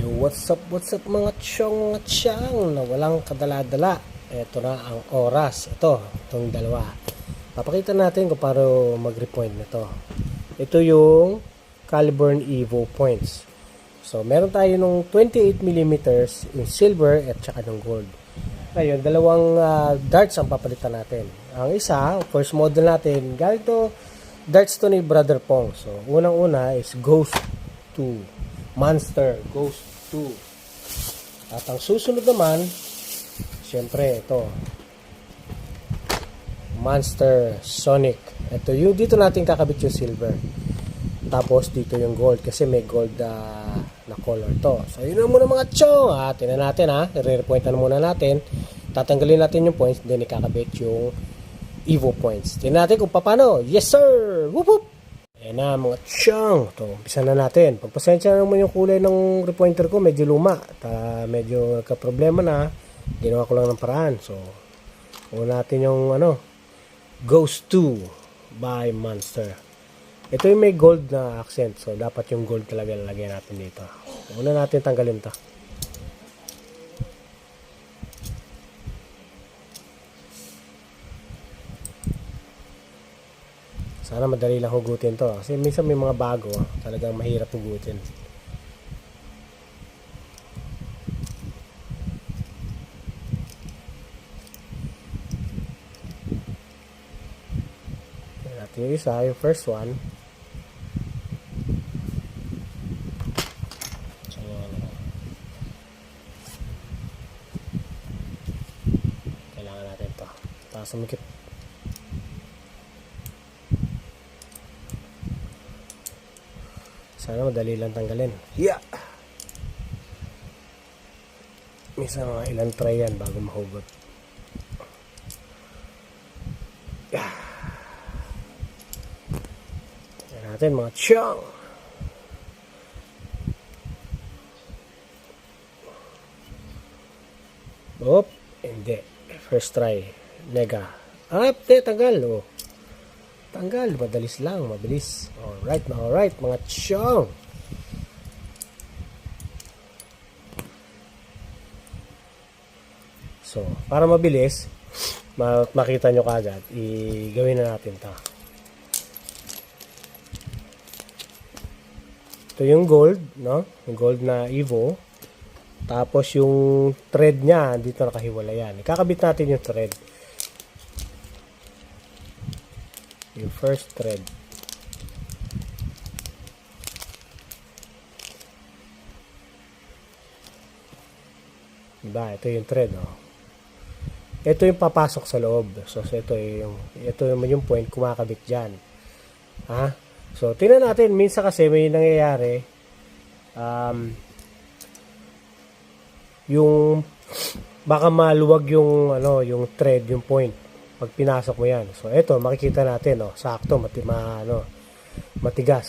What's up mga tiyang na walang kadala-dala. Ito na ang oras. Itong dalawa. Papakita natin kung paano mag-repoint nito. Ito yung Caliburn Evo points. So, meron tayo nung 28mm in silver at saka ng gold. Ngayon, dalawang darts ang papalitan natin. Ang isa, first model natin, ganito darts to ni Brother Pong. So, unang-una is Ghost 2. Monster Ghost 2. At ang susunod naman, syempre ito, Monster Sonic. Ito yung dito natin kakabit yung silver. Tapos dito yung gold kasi may gold na color to. So yun na muna mga chong. Tingnan natin i-repoint na muna natin. Tatanggalin natin yung points, then ikakabit yung Evo points. Tingnan natin kung paano. Yes sir! Whoop whoop! Ayan na mga tiyang. Umpisa na natin. Pagpasensya naman yung kulay ng repointer ko, medyo luma. Medyo nagka-problema na. Ginawa ko lang ng paraan. So, una natin yung Ghost 2 by Monster. Ito yung may gold na accent. So, dapat yung gold talaga lalagay natin dito. Una natin tanggalin ito. Sana madali lang hugutin to. Kasi minsan may mga bago. Talagang mahirap hugutin. Tignan natin yung isa. Yung first one. So, kailangan natin to. Tapos sumikip. Sana madali lang tanggalin. Yeah! Minsan mga ilang try yan bago mahugot. Yeah! Yan natin mga tiyang! Oop! Hindi. First try. Nega. Tanggal. Oh. Tanggal, madalis lang, mabilis. Alright, mga tiyong. So, para mabilis, makita nyo kagad, gawin na natin ito. Ito yung gold, no? Yung gold na Evo. Tapos yung thread niya, dito nakahiwala yan. Ikakabit natin yung thread. Yung first thread. Diba? Ito yung thread, oh. Ito yung papasok sa loob. So ito yung point kumakabit diyan. So tingnan natin, minsan kasi may nangyayari yung baka maluwag yung yung thread, yung point pag pinasok mo yan. So, ito, makikita natin, sakto, matigas.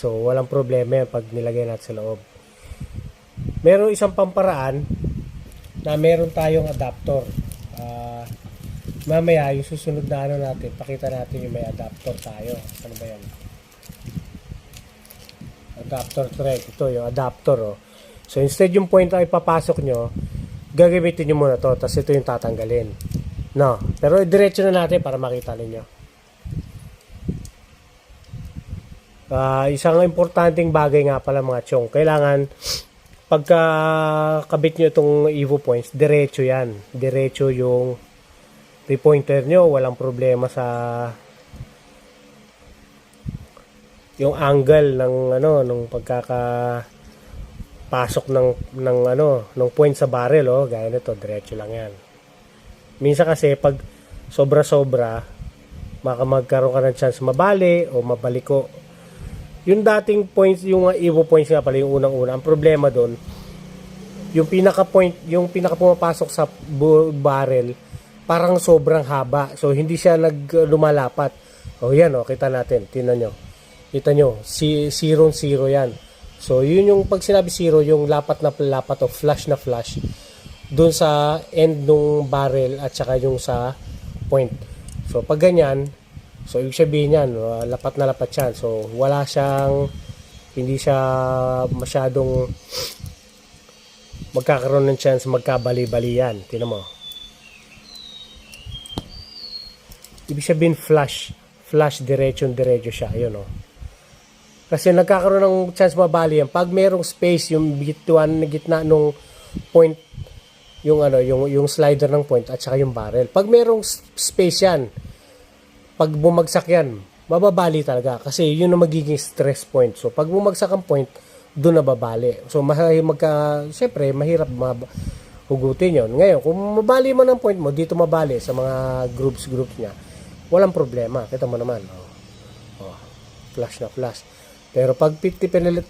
So, walang problema yan pag nilagay natin sa loob. Meron isang pamparaan na meron tayong adapter. Mamaya, yung susunod na natin, pakita natin yung may adapter tayo. Ano ba yan? Adapter thread. Ito, yung adapter, So, instead yung point na ipapasok nyo, gagamitin nyo muna to, tapos ito yung tatanggalin. No, pero diretso na natin para makita ninyo. Isang importanteng bagay nga pala mga tiyong, kailangan pagka kabit nyo itong Evo points, diretso yan. Diretso yung repointer nyo, walang problema sa yung angle ng ng pagkakapasok ng point sa barrel, gaya nito, diretso lang yan. Minsan kasi pag sobra-sobra, magkaroon ka ng chance mabali o mabaliko. Yung dating points, yung Evo points nga pala, yung unang-una, ang problema doon, yung pinaka-point, yung pinaka-pumapasok sa barrel, parang sobrang haba. So, hindi siya lumalapat. Yan, kita natin. Tingnan nyo. Kita nyo, 0-0 yan. So, yun yung, pag sinabi 0, yung lapat na lapat o flush na flush, doon sa end ng barrel at saka yung sa point. So, pag ganyan, so, ibig sabihin yan, lapat na lapat yan. So, hindi siya masyadong magkakaroon ng chance magkabali-bali yan. Tingnan mo. Ibig sabihin flush diretso siya. Ayun oh. Kasi nagkakaroon ng chance mabali yan pag merong space yung gitna nung point, yung slider ng point at saka yung barrel. Pag merong space yan, pag bumagsak yan, mababali talaga kasi yun ang magiging stress point. So pag bumagsak ang point, doon nababali. So siyempre mahirap hugutin yun. Ngayon, kung mabali mo ng point mo, dito mabali sa mga groups niya, walang problema. Kita mo naman. Flash na flash. Pero pag 50 pinilit,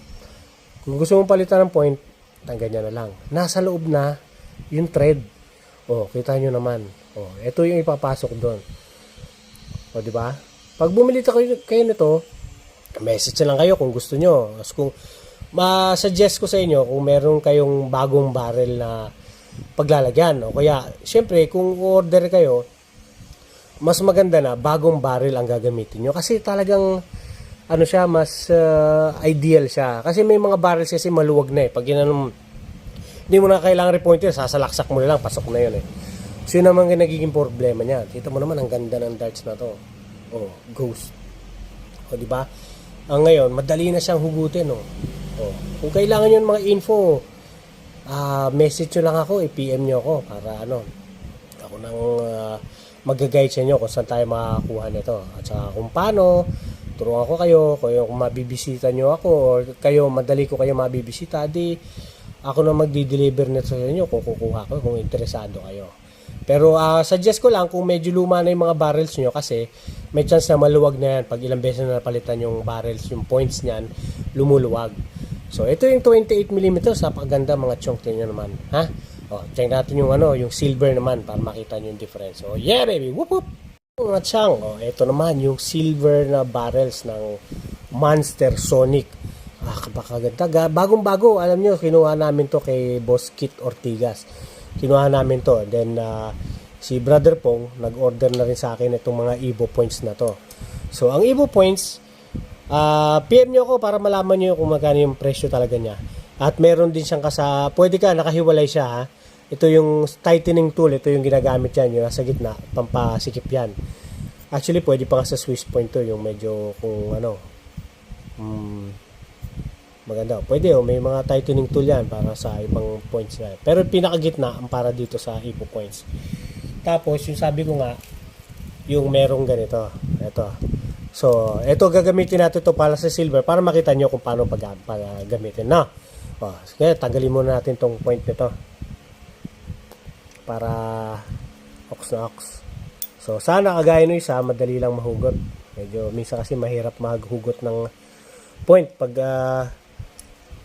kung gusto mong palitan ng point, ganyan na lang. Nasa loob na yung thread. Kita nyo naman. Ito yung ipapasok doon. Di ba? Pag bumili kayo nito, message lang kayo kung gusto nyo. Kung ma-suggest ko sa inyo kung meron kayong bagong barrel na paglalagyan. Kaya, syempre, kung order kayo, mas maganda na bagong barrel ang gagamitin nyo. Kasi talagang siya, mas ideal siya. Kasi may mga barrels kasi maluwag na eh. Pag hindi mo na kailangan repointer, sasalaksak mo na lang, pasok na yun eh. So yun naman yung nagiging problema niya. Kita mo naman, ang ganda ng darts na to. Ghost. Diba? Ngayon, madali na siyang hugutin. Kung kailangan yun mga info, message nyo lang ako, i-PM nyo ako para ako nang mag-guide sa inyo kung saan tayo makakuha nito. At saka kung paano, turuan ko kayo kung mabibisita nyo ako or madali ko kayo mabibisita, di ako na magdi-deliver nito sa inyo kung kukuha ko, kung interesado kayo. Pero suggest ko lang kung medyo luma na yung mga barrels nyo kasi may chance na maluwag na yan. Pag ilang beses na napalitan yung barrels, yung points niyan, lumuluwag. So ito yung 28mm, napakaganda mga chong, tingnan naman. Ha? Check natin yung yung silver naman para makita nyo yung difference. So yeah baby, whoop whoop! Mga chang, ito naman yung silver na barrels ng Monster Sonic. Kapakaganda. Bagong-bago, alam nyo, kinuha namin to kay Boss Kit Ortigas. Kinuha namin to. Then, si Brother Pong, nag-order na rin sa akin itong mga Evo Points na to. So, ang Evo Points, PM nyo ako para malaman nyo kung magkano yung presyo talaga niya. At meron din siyang pwede ka, nakahiwalay siya ha. Ito yung tightening tool, ito yung ginagamit yan, yung nasa gitna, pampasikip yan. Actually, pwede pa nga sa Swiss point to, yung medyo kung maganda. Pwede may mga tightening tool yan para sa ibang points na. Pero pinakagitna ang para dito sa Evo Points. Tapos, yung sabi ko nga, yung merong ganito. Ito. So, ito gagamitin natin to para sa silver para makita nyo kung paano gamitin. Kaya tanggalin muna natin tong point nito. Para ox na ox. So, sana kagaya nung isa, madali lang mahugot. Medyo, minsan kasi mahirap maghugot ng point pag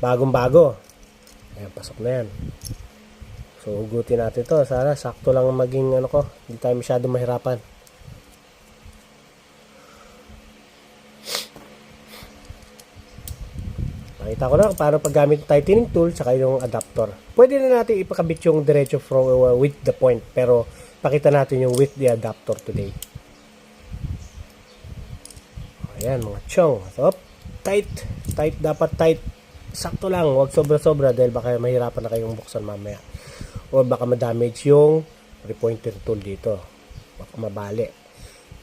bagong-bago. Ayan, pasok na yan. So, hugutin natin to. Sana, sakto lang maging hindi tayo masyado mahirapan. Nakita ko na paano paggamit ng tightening tool tsaka yung adapter. Pwede na natin ipakabit yung diretso with the point, pero pakita natin yung with the adapter today. Ayan mga chong. So, tight, dapat tight. Sakto lang, huwag sobra-sobra dahil baka mahirapan na kayong buksan mamaya. O baka ma-damage yung repointer tool dito. Baka mabali.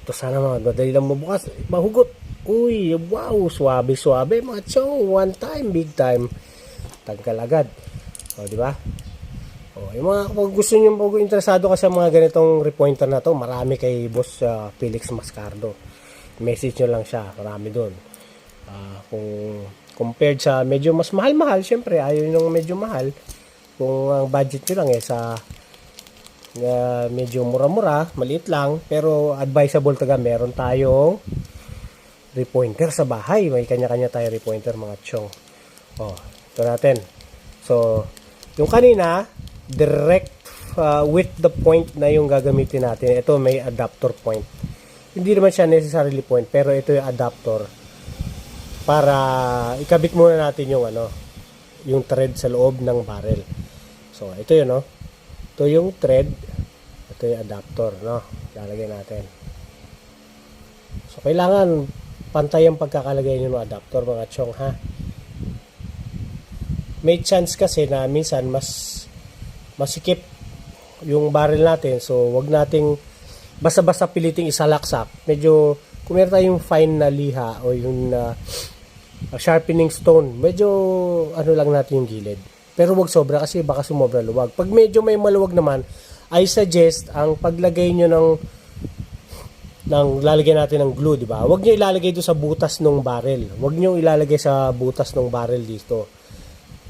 Ito sana madali lang mabukas, mahugot. Uy, wow, suabe mga chong, one time, big time. Tanggal agad. Di ba? Yung mga kung gusto niyo, kung interesado ka sa mga ganitong repointer na to, marami kay Boss Felix Mascardo. Message nyo lang siya, marami doon. Kung compared sa medyo mas mahal-mahal, syempre ayaw nyo medyo mahal. Kung ang budget nyo lang sa medyo mura-mura, maliit lang, pero advisable taga meron tayong repointer sa bahay. May kanya-kanya tayo repointer mga chong. Ito natin. So, yung kanina, direct with the point na yung gagamitin natin. Ito may adapter point. Hindi naman siya necessarily point, pero ito yung adapter para ikabit muna natin yung yung thread sa loob ng barrel. So, ito yun, Ito yung thread. Ito yung adapter, lalagay natin. So, kailangan pantay ang pagkakalagay nyo ng adapter, mga chong, ha? May chance kasi na minsan mas masikip yung barrel natin. So, wag nating basta-basta piliting isalaksak. Medyo, kung meron tayong fine na liha o yung sharpening stone, medyo ano lang natin yung gilid. Pero wag sobra kasi baka sumobra luwag. Pag medyo may maluwag naman, I suggest ang paglagay nyo ng lalagyan natin ng glue, di ba? Wag niyo ilalagay doon sa butas ng barrel. Wag niyo ilalagay sa butas ng barrel dito.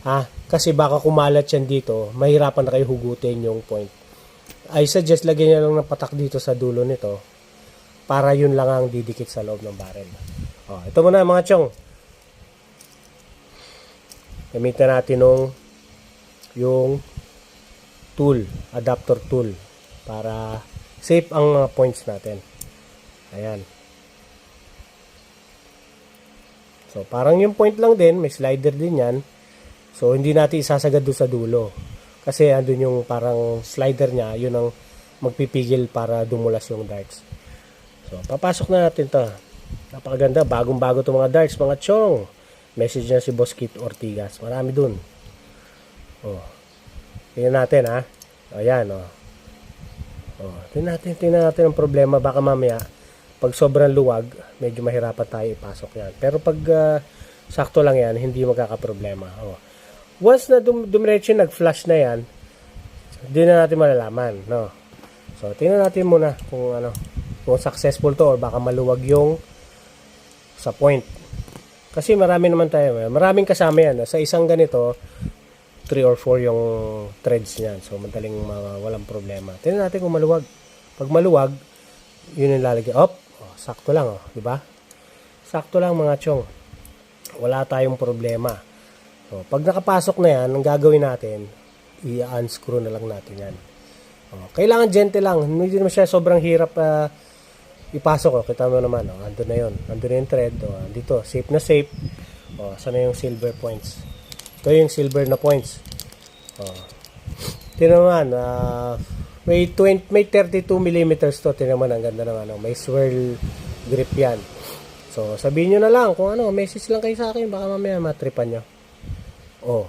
Ha? Kasi baka kumalat yan dito, mahirapan na kayo hugutin yung point. I suggest lagyan niyo lang ng patak dito sa dulo nito para yun lang ang didikit sa loob ng barrel. Oh, ito muna mga chong. Gamitin natin yung tool, adapter tool para safe ang mga points natin. Ayan. So, parang yung point lang din, may slider din yan. So, hindi natin isasagad doon sa dulo. Kasi andun yung parang slider niya, yun ang magpipigil para dumulas yung darts. So, papasok na natin to. Napakaganda, bagong-bago to mga darts, mga chong. Message niya si Boss Kit Ortigas. Marami dun. Oh. Tingnan natin ha. Ayan oh. Oh, tingnan natin ang problema. Baka mamaya, pag sobrang luwag, medyo mahirapan tayo ipasok yan. Pero pag sakto lang yan, hindi magkakaproblema. Oh. Once na dumiretso nag-flash na yan, hindi na natin malalaman. No? So, tingnan natin muna kung successful to or baka maluwag yung sa point. Kasi marami naman tayo. Maraming kasama yan. Sa isang ganito, 3 or 4 yung threads niyan. So, madaling walang problema. Tingnan natin kung maluwag. Pag maluwag, yun yung lalagay. Oh, sakto lang. Oh, di ba? Sakto lang mga chong. Wala tayong problema. So, pag nakapasok na yan, ang gagawin natin, i-unscrew na lang natin yan. Oh, kailangan gentle lang. Hindi naman siya sobrang hirap ipasok. Oh. Kita mo naman. Oh, andun na yun. Andun na yung thread. Oh, dito, safe na safe. Oh, sana yung silver points. Ito yung silver na points. Oh. Tingnan naman, may 32 mm to. Tingnan naman, ang ganda ng may swirl grip yan. So, sabihin nyo na lang kung message lang kayo sa akin. Baka mamaya matripan nyo. Oh.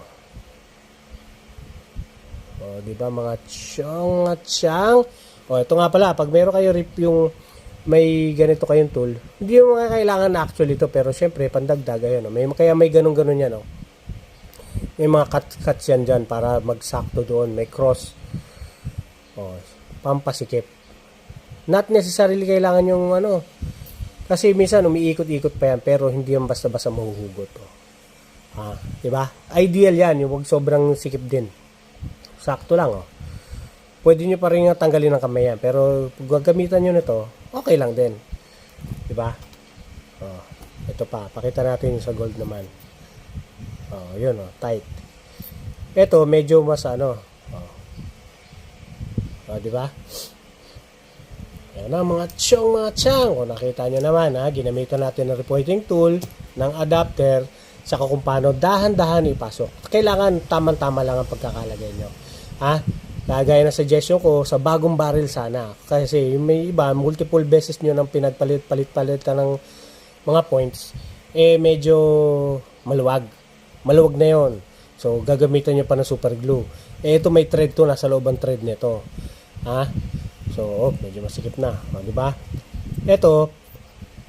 Oh, di ba mga chong. Oh, ito nga pala, pag meron kayo rip yung may ganito kayong tool, hindi mo kailangan na actually ito, pero syempre, pandagdag, ayun, kaya may ganun-ganun yan, oh. May mga cuts yan dyan para magsakto doon. May cross. Oh, pampasikip. Not necessarily kailangan yung kasi minsan umiikot-ikot pa yan pero hindi yan basta-basta mahuhugot. Oh. Diba? Ideal yan. Yung wag sobrang sikip din. Sakto lang. Oh. Pwede nyo pa rin tanggalin ng kamay yan. Pero pag gagamitan nyo nito, okay lang din. Diba? Oh, ito pa. Pakita natin sa gold naman. Oh, yun tight. Ito medyo mas Oh, di ba? Yan na mga chang. Kung nakita nyo naman ginamitan natin ng repointing tool ng adapter saka kung paano dahan-dahan ipasok. Kailangan tamang-tama lang ang pagkakalagay nyo. Gaya na suggestion ko sa bagong barrel sana. Kasi may iba, multiple beses nyo nang pinagpalit-palit ka ng mga points, medyo maluwag na yon. So, gagamitan nyo pa ng super glue. Ito may thread to, nasa loob ang thread nito. So, medyo masikip na. Di ba? Ito,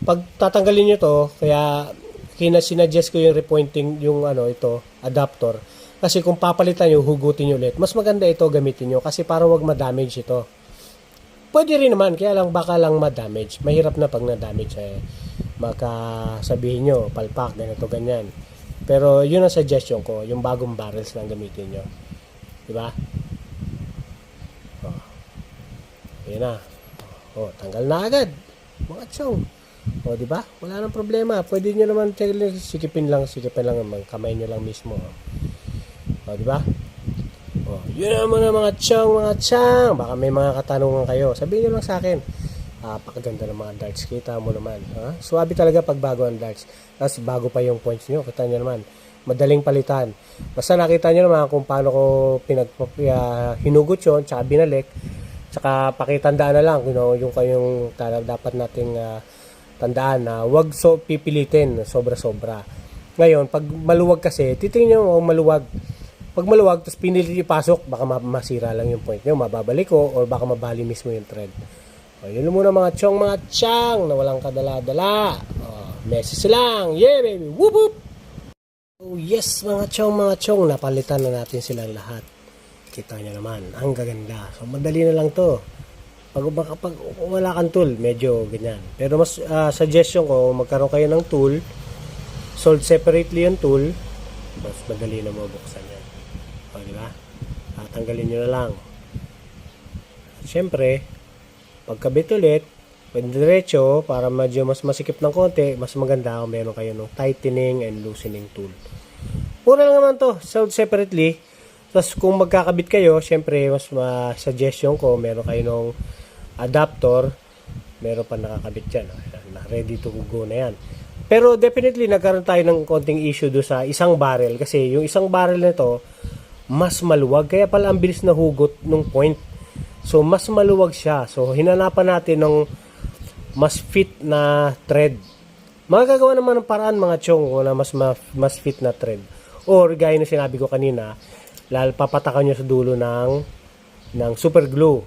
pag tatanggalin nyo to, kaya sinadjust ko yung repointing, yung ito, adapter. Kasi kung papalitan nyo, hugutin nyo ulit. Mas maganda ito gamitin nyo kasi para wag ma-damage ito. Pwede rin naman, kaya lang baka lang ma-damage. Mahirap na pag na-damage. Makasabihin nyo, palpak, ganito, ganyan. Pero yun ang suggestion ko, yung bagong barrels lang gamitin nyo. Diba? Oh. Yun na. Oh, tanggal na agad. Mga chong. Oh, diba? Wala nang problema. Pwede nyo naman sikipin lang kamay nyo lang mismo. Oh, diba? Oh, yun naman ang mga chong. Baka may mga katanungan kayo. Sabihin nyo lang sa akin. Pakaganda ng mga darts. Kita mo naman. Suwabe talaga pag bago ang darts. Tapos bago pa yung points nyo. Kita nyo naman. Madaling palitan. Basta nakita nyo naman kung paano ko hinugot yun. Tsaka binalik. Tsaka pakitandaan na lang. Yung kayong dapat nating tandaan na huwag pipilitin. Sobra-sobra. Ngayon, pag maluwag kasi, titingnan nyo kung maluwag. Pag maluwag, tapos pinilit ipasok, baka masira lang yung point nyo, mababalik ko, or baka mabali mismo yung thread. O, yun muna mga chong, mga chang, na walang kadala-dala. O, message lang. Yeah, baby. Whoop, whoop. Oh, yes, mga chong, napalitan na natin silang lahat. Kita nyo naman, ang gaganda. So, madali na lang to. Pag wala kang tool, medyo ganyan. Pero mas suggestion ko, magkaroon kayo ng tool, sold separately yung tool, mas madali na mabuksan yan. O, di ba? Tanggalin nyo na lang. Siyempre, pagkabit ulit, pwede diretso, para medyo mas masikip ng konti, mas maganda kung meron kayo ng tightening and loosening tool. Pura lang naman to, sold separately. Tapos kung magkakabit kayo, siyempre, mas suggestion ko, meron kayo ng adapter, meron pa nakakabit dyan. Ready to go na yan. Pero definitely, nagkaroon tayo ng konting issue do sa isang barrel. Kasi yung isang barrel na to, mas maluwag. Kaya pala ang bilis na hugot ng point. So, mas maluwag siya. So, hinanapan natin ng mas fit na thread. Magagawa naman ng paraan mga chong na mas fit na thread. Or, gaya na sinabi ko kanina, papatakan nyo sa dulo ng super glue.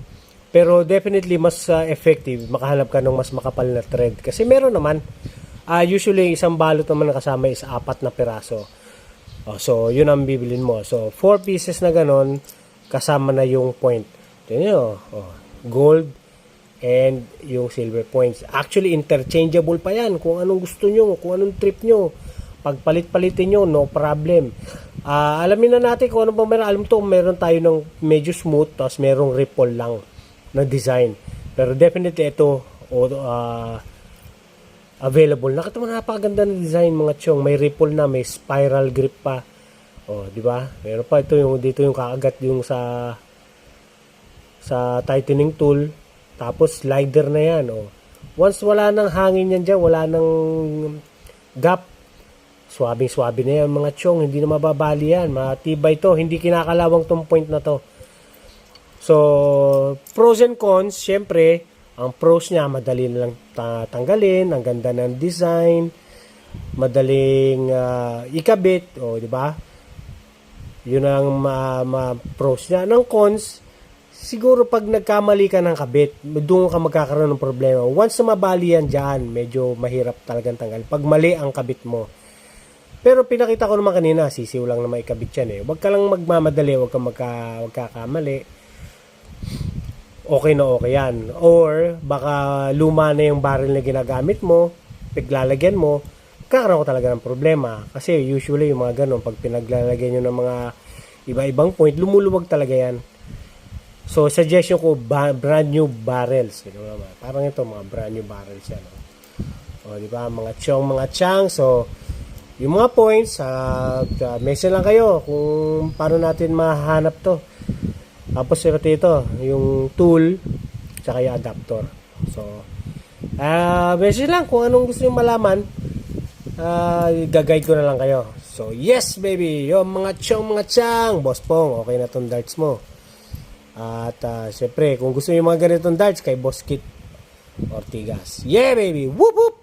Pero definitely mas effective makahanap ka ng mas makapal na thread. Kasi meron naman, usually isang balot naman na kasama is 4 na piraso. So, yun ang bibilin mo. So, 4 pieces na ganon, kasama na yung point. Ito nyo, gold and yung silver points. Actually, interchangeable pa yan. Kung anong gusto nyo, kung anong trip nyo. Pagpalit-palitin nyo, no problem. Alamin na natin kung ano ba meron. Alam to, meron tayo ng medyo smooth, tapos merong ripple lang na design. Pero definitely ito, available. Nakita mo, napakaganda na design mga chong. May ripple na, may spiral grip pa. Di ba? Meron pa ito yung dito yung kakagat yung sa tightening tool. Tapos slider na yan. Once wala nang hangin yan dyan, wala nang gap, swabing-swabe na yan mga chong. Hindi na mababali yan. Matibay to. Hindi kinakalawang tong point na to. So, pros and cons, syempre, ang pros niya, madali na lang tanggalin, ang ganda ng design, madaling ikabit, di ba? Yun ang pros niya. Ang cons, siguro pag nagkamali ka ng kabit, doon ka magkakaroon ng problema. Once na mabali yan dyan, medyo mahirap talagang tanggal. Pag mali ang kabit mo. Pero pinakita ko naman kanina, sisiw lang na maikabit yan eh. Huwag ka lang magmamadali, huwag kang magkakamali. Okay na okay yan. Or, baka luma na yung barrel na ginagamit mo, paglalagyan mo, kakaroon ko talaga ng problema. Kasi usually yung mga ganun, pag pinaglalagyan nyo ng mga iba-ibang point, lumuluwag talaga yan. So, suggestion ko, brand new barrels. Parang ito, mga brand new barrels yan. Di ba? Mga chang. So, yung mga points, message lang kayo kung paano natin mahanap to. Tapos ito, yung tool, tsaka yung adapter. So, message lang kung anong gusto nyo malaman, gaguide ko na lang kayo. So, yes baby, yung mga chang, Boss Pong, okay na tong darts mo. At, syempre, kung gusto nyo mga ganitong darts, kay Boss Kit Ortigas. Yeah baby, whoop whoop!